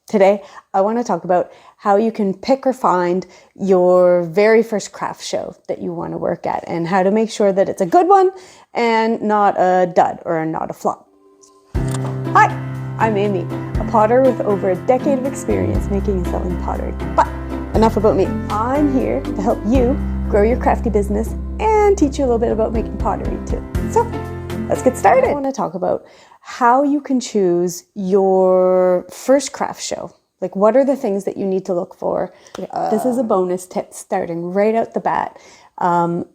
Today, I want to talk about how you can pick or find your very first craft show that you want to work at and how to make sure that it's a good one and not a dud or not a flop. Hi, I'm Amy, a potter with over a decade of experience making and selling pottery. But enough about me. I'm here to help you grow your crafty business and teach you a little bit about making pottery too. So let's get started. I want to talk about how you can choose your first craft show. Like, what are the things that you need to look for? This is a bonus tip starting right out the bat.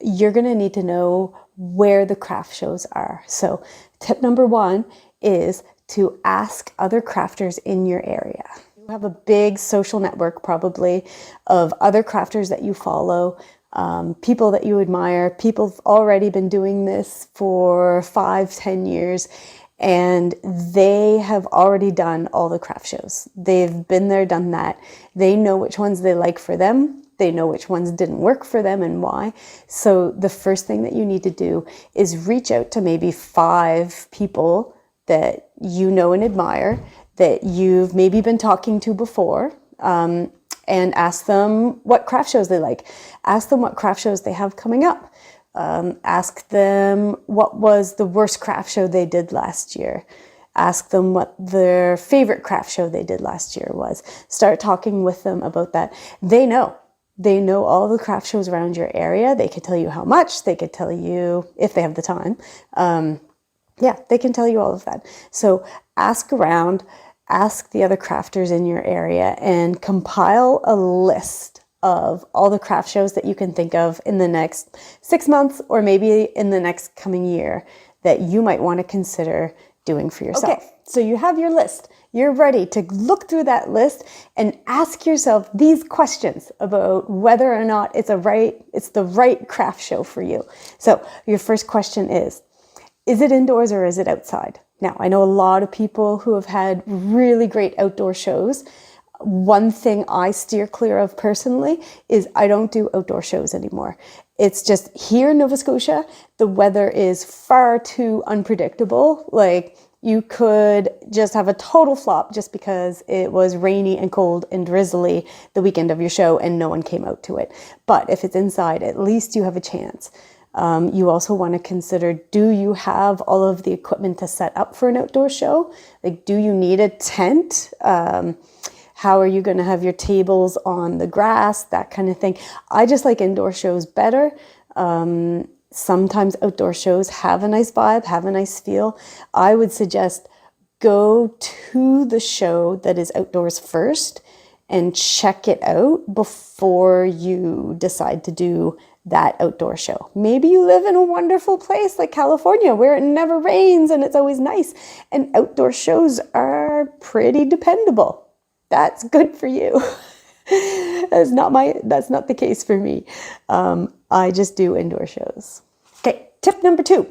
You're going to need to know where the craft shows are. So tip number one is to ask other crafters in your area. You have a big social network probably of other crafters that you follow, people that you admire. People have already been doing this for 5-10 years and they have already done all the craft shows. They've been there, done that. They know which ones they like for them. They know which ones didn't work for them and why. So the first thing that you need to do is reach out to maybe 5 people that you know and admire, that you've maybe been talking to before, and ask them what craft shows they like. Ask them what craft shows they have coming up. Ask them what was the worst craft show they did last year. Ask them what their favorite craft show they did last year was. Start talking with them about that. They know all the craft shows around your area. They could tell you how much. They could tell you if they have the time. Yeah, they can tell you all of that. So ask around, ask the other crafters in your area and compile a list of all the craft shows that you can think of in the next 6 months or maybe in the next coming year that you might want to consider doing for yourself. Okay, so you have your list. You're ready to look through that list and ask yourself these questions about whether or not it's the right craft show for you. So your first question is it indoors or is it outside? Now, I know a lot of people who have had really great outdoor shows. One thing I steer clear of personally is I don't do outdoor shows anymore. It's just here in Nova Scotia, the weather is far too unpredictable. Like, you could just have a total flop just because it was rainy and cold and drizzly the weekend of your show and no one came out to it. But if it's inside, at least you have a chance. You also want to consider, do you have all of the equipment to set up for an outdoor show? Like, do you need a tent? How are you going to have your tables on the grass? That kind of thing. I just like indoor shows better. Sometimes outdoor shows have a nice vibe, have a nice feel. I would suggest go to the show that is outdoors first and check it out before you decide to do that outdoor show. Maybe you live in a wonderful place like California where it never rains and it's always nice, and outdoor shows are pretty dependable. That's good for you. That's not the case for me. I just do indoor shows. Okay, tip number 2.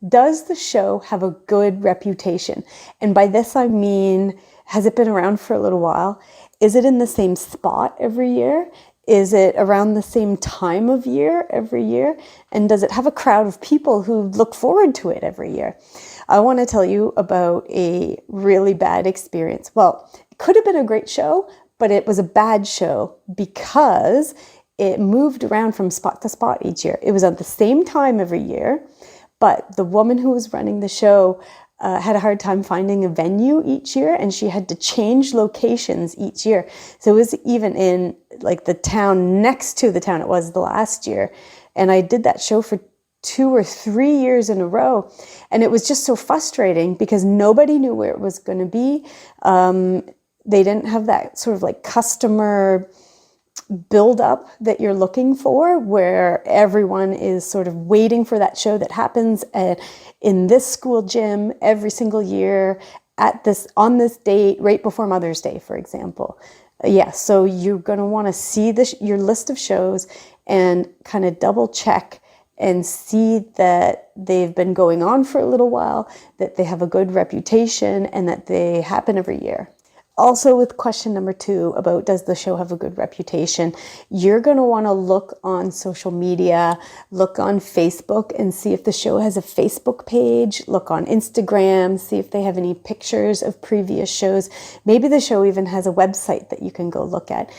Does the show have a good reputation? And by this I mean, has it been around for a little while? Is it in the same spot every year? Is it around the same time of year every year? And does it have a crowd of people who look forward to it every year? I want to tell you about a really bad experience. Well, it could have been a great show, but it was a bad show because it moved around from spot to spot each year. It was at the same time every year, but the woman who was running the show had a hard time finding a venue each year, and she had to change locations each year. So it was even in like the town next to the town it was the last year. And I did that show for 2 or 3 years in a row. And it was just so frustrating because nobody knew where it was going to be. They didn't have that sort of like customer build up that you're looking for, where everyone is sort of waiting for that show that happens in this school gym every single year on this date right before Mother's Day, for example. So you're going to want to see your list of shows and kind of double check and see that they've been going on for a little while, that they have a good reputation, and that they happen every year. Also, with question number 2 about does the show have a good reputation, you're going to want to look on social media, look on Facebook and see if the show has a Facebook page, look on Instagram, see if they have any pictures of previous shows. Maybe the show even has a website that you can go look at.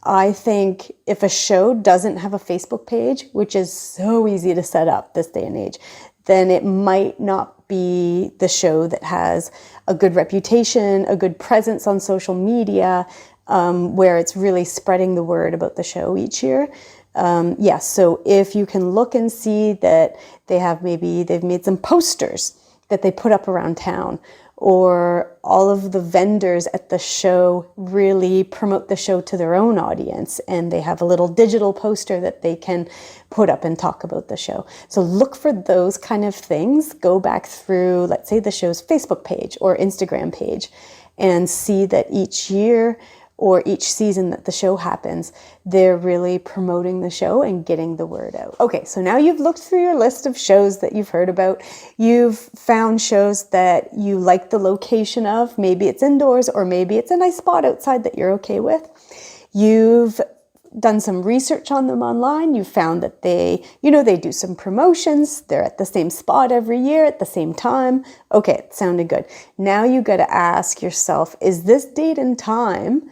I think if a show doesn't have a Facebook page, which is so easy to set up this day and age, then it might not be the show that has a good reputation, a good presence on social media, where it's really spreading the word about the show each year. Yes, so if you can look and see that they've made some posters that they put up around town, or all of the vendors at the show really promote the show to their own audience and they have a little digital poster that they can put up and talk about the show. So look for those kind of things. Go back through, let's say, the show's Facebook page or Instagram page and see that each year or each season that the show happens, they're really promoting the show and getting the word out. Okay, so now you've looked through your list of shows that you've heard about. You've found shows that you like the location of. Maybe it's indoors or maybe it's a nice spot outside that you're okay with. You've done some research on them online. You found that they do some promotions. They're at the same spot every year at the same time. Okay, it sounded good. Now you got to ask yourself, does this date and time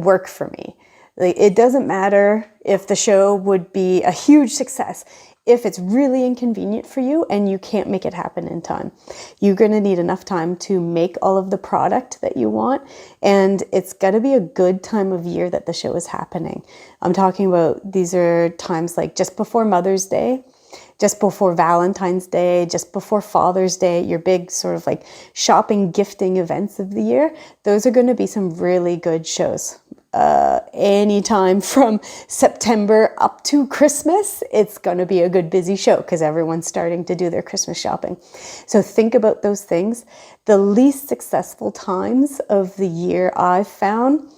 work for me? It doesn't matter if the show would be a huge success. If it's really inconvenient for you and you can't make it happen in time, you're going to need enough time to make all of the product that you want. And it's got to be a good time of year that the show is happening. I'm talking about, these are times like just before Mother's Day, just before Valentine's Day, just before Father's Day, your big sort of like shopping, gifting events of the year. Those are going to be some really good shows. Anytime from September up to Christmas, it's going to be a good busy show because everyone's starting to do their Christmas shopping. So think about those things. The least successful times of the year I've found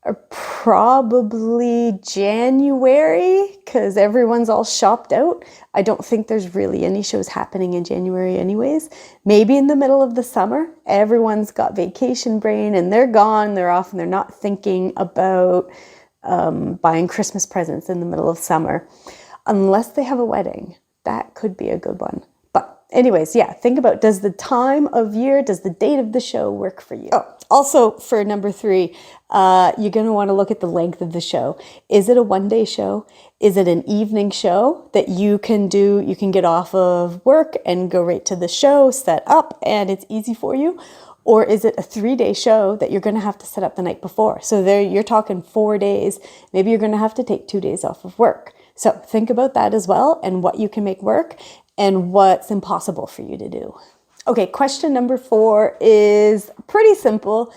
are probably January because everyone's all shopped out. I don't think there's really any shows happening in January anyways. Maybe in the middle of the summer, everyone's got vacation brain and they're gone, they're off, and they're not thinking about buying Christmas presents in the middle of summer. Unless they have a wedding, that could be a good one. But anyways, yeah, think about, does the time of year, does the date of the show work for you? Oh, also for number 3, you're going to want to look at the length of the show. Is it a one-day show? Is it an evening show that you can do? You can get off of work and go right to the show, set up, and it's easy for you. Or is it a 3-day show that you're going to have to set up the night before? So there you're talking 4 days. Maybe you're going to have to take 2 days off of work. So think about that as well and what you can make work and what's impossible for you to do. Okay, question number 4 is pretty simple.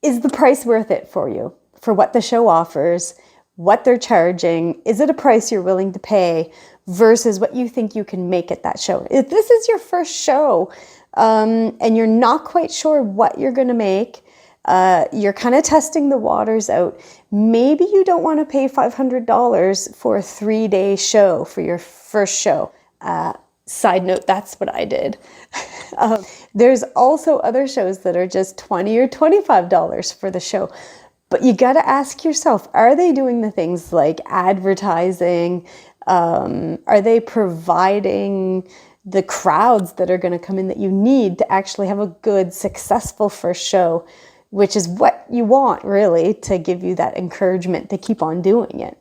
Is the price worth it for you? For what the show offers, what they're charging? Is it a price you're willing to pay versus what you think you can make at that show? If this is your first show and you're not quite sure what you're going to make, you're kind of testing the waters out, maybe you don't want to pay $500 for a 3-day show for your first show. Side note, that's what I did. There's also other shows that are just $20 or $25 for the show. But you got to ask yourself, are they doing the things like advertising? Are they providing the crowds that are going to come in that you need to actually have a good, successful first show, which is what you want really to give you that encouragement to keep on doing it.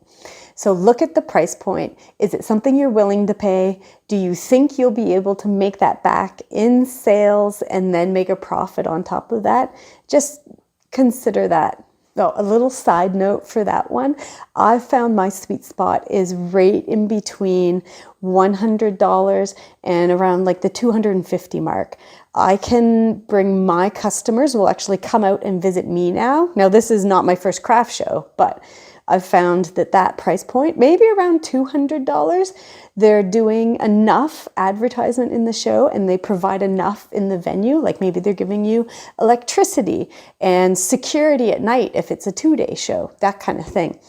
So look at the price point. Is it something you're willing to pay? Do you think you'll be able to make that back in sales and then make a profit on top of that? Just consider that. Oh, a little side note for that one. I found my sweet spot is right in between $100 and around like the $250 mark. I can bring my customers will actually come out and visit me now. Now, this is not my first craft show, but I've found that price point, maybe around $200, they're doing enough advertisement in the show and they provide enough in the venue. Like maybe they're giving you electricity and security at night if it's a 2-day show, that kind of thing.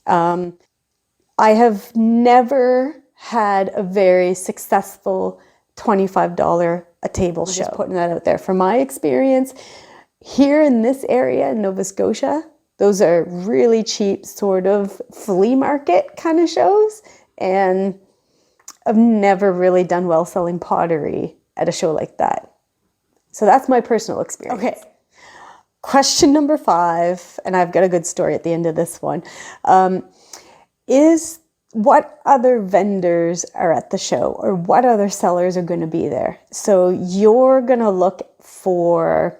I have never had a very successful $25 a table show. Just putting that out there. From my experience, here in this area in Nova Scotia, those are really cheap sort of flea market kind of shows. And I've never really done well selling pottery at a show like that. So that's my personal experience. Okay. Question number 5, and I've got a good story at the end of this one, is what other vendors are at the show or what other sellers are going to be there. So you're going to look for,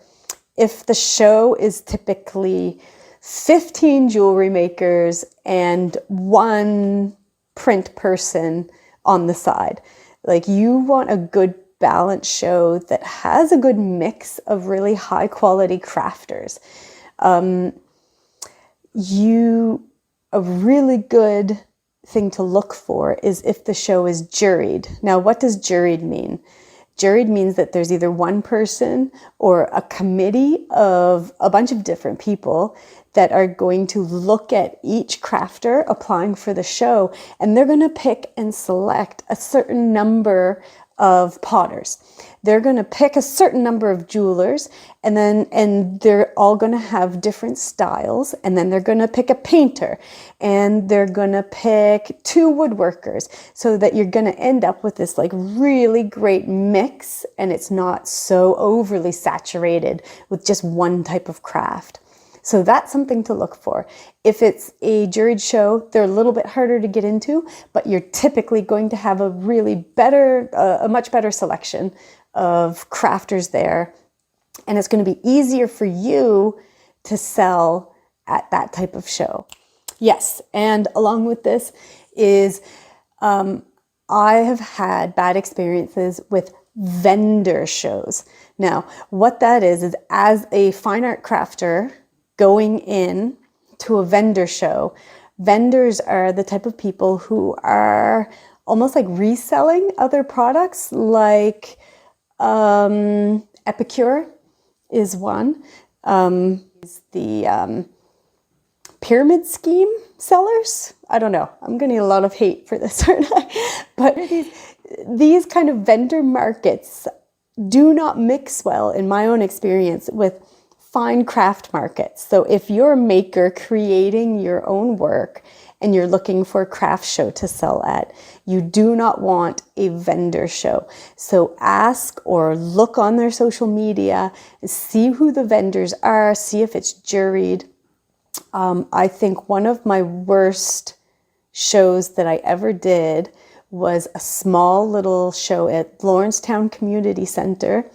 if the show is typically 15 jewelry makers and 1 print person on the side. Like, you want a good balanced show that has a good mix of really high quality crafters. A really good thing to look for is if the show is juried. Now, what does juried mean? Juried means that there's either one person or a committee of a bunch of different people that are going to look at each crafter applying for the show, and they're going to pick and select a certain number of potters. They're going to pick a certain number of jewelers, and they're all going to have different styles, and then they're going to pick a painter, and they're going to pick 2 woodworkers, so that you're going to end up with this like really great mix, and it's not so overly saturated with just one type of craft. So that's something to look for. If it's a juried show, they're a little bit harder to get into, but you're typically going to have a much better selection of crafters there. And it's going to be easier for you to sell at that type of show. Yes, and along with this is I have had bad experiences with vendor shows. Now, what that is as a fine art crafter, going in to a vendor show, vendors are the type of people who are almost like reselling other products, like Epicure is one. The pyramid scheme sellers. I don't know. I'm going to get a lot of hate for this, aren't I? But these kind of vendor markets do not mix well, in my own experience, with fine craft markets. So if you're a maker creating your own work and you're looking for a craft show to sell at, you do not want a vendor show. So ask or look on their social media, see who the vendors are, see if it's juried. I think one of my worst shows that I ever did was a small little show at Lawrencetown Community Center,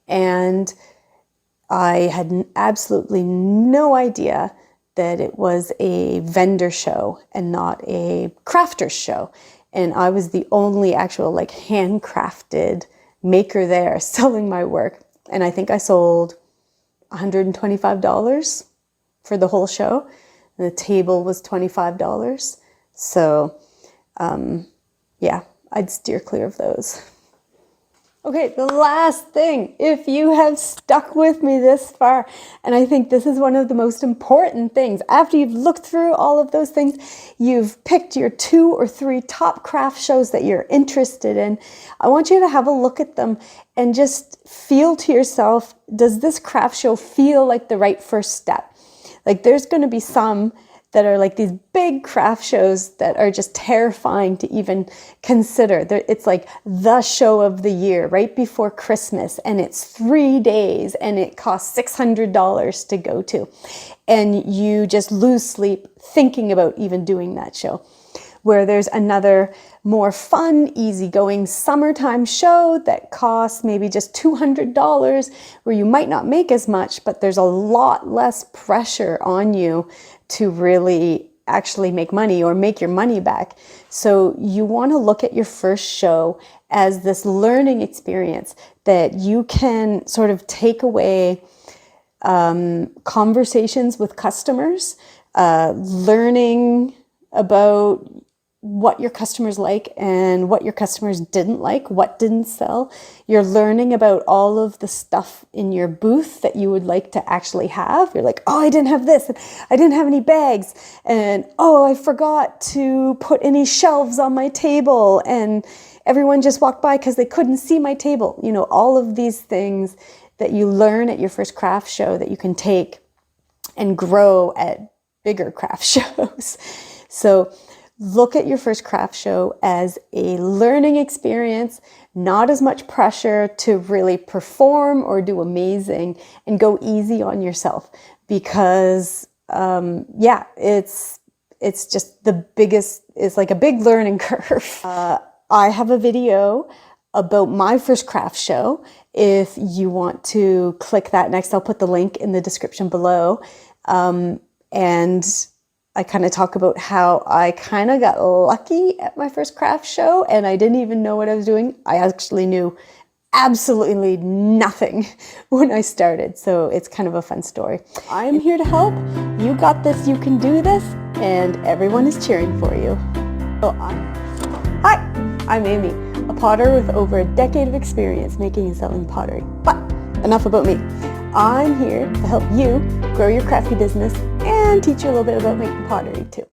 and I had absolutely no idea that it was a vendor show and not a crafter's show. And I was the only actual like handcrafted maker there selling my work. And I think I sold $125 for the whole show. And the table was $25. So yeah, I'd steer clear of those. Okay, the last thing, if you have stuck with me this far, and I think this is one of the most important things, after you've looked through all of those things, you've picked your 2 or 3 top craft shows that you're interested in, I want you to have a look at them and just feel to yourself, does this craft show feel like the right first step? Like, there's going to be some that are like these big craft shows that are just terrifying to even consider. It's like the show of the year right before Christmas, and it's 3 days and it costs $600 to go to. And you just lose sleep thinking about even doing that show. Where there's another more fun, easygoing summertime show that costs maybe just $200, where you might not make as much, but there's a lot less pressure on you to really actually make money or make your money back. So you want to look at your first show as this learning experience that you can sort of take away conversations with customers, learning about what your customers like and what your customers didn't like, what didn't sell. You're learning about all of the stuff in your booth that you would like to actually have. You're like, oh, I didn't have this. I didn't have any bags. And oh, I forgot to put any shelves on my table. And everyone just walked by because they couldn't see my table. You know, all of these things that you learn at your first craft show that you can take and grow at bigger craft shows. So look at your first craft show as a learning experience, not as much pressure to really perform or do amazing, and go easy on yourself because, it's just it's like a big learning curve. I have a video about my first craft show. If you want to click that next, I'll put the link in the description below. And I kind of talk about how I kind of got lucky at my first craft show and I didn't even know what I was doing. I actually knew absolutely nothing when I started. So it's kind of a fun story. I'm here to help. You got this, you can do this, and everyone is cheering for you. Hi, I'm Amy, a potter with over a decade of experience making and selling pottery. But enough about me. I'm here to help you grow your crafty business and teach you a little bit about making pottery too.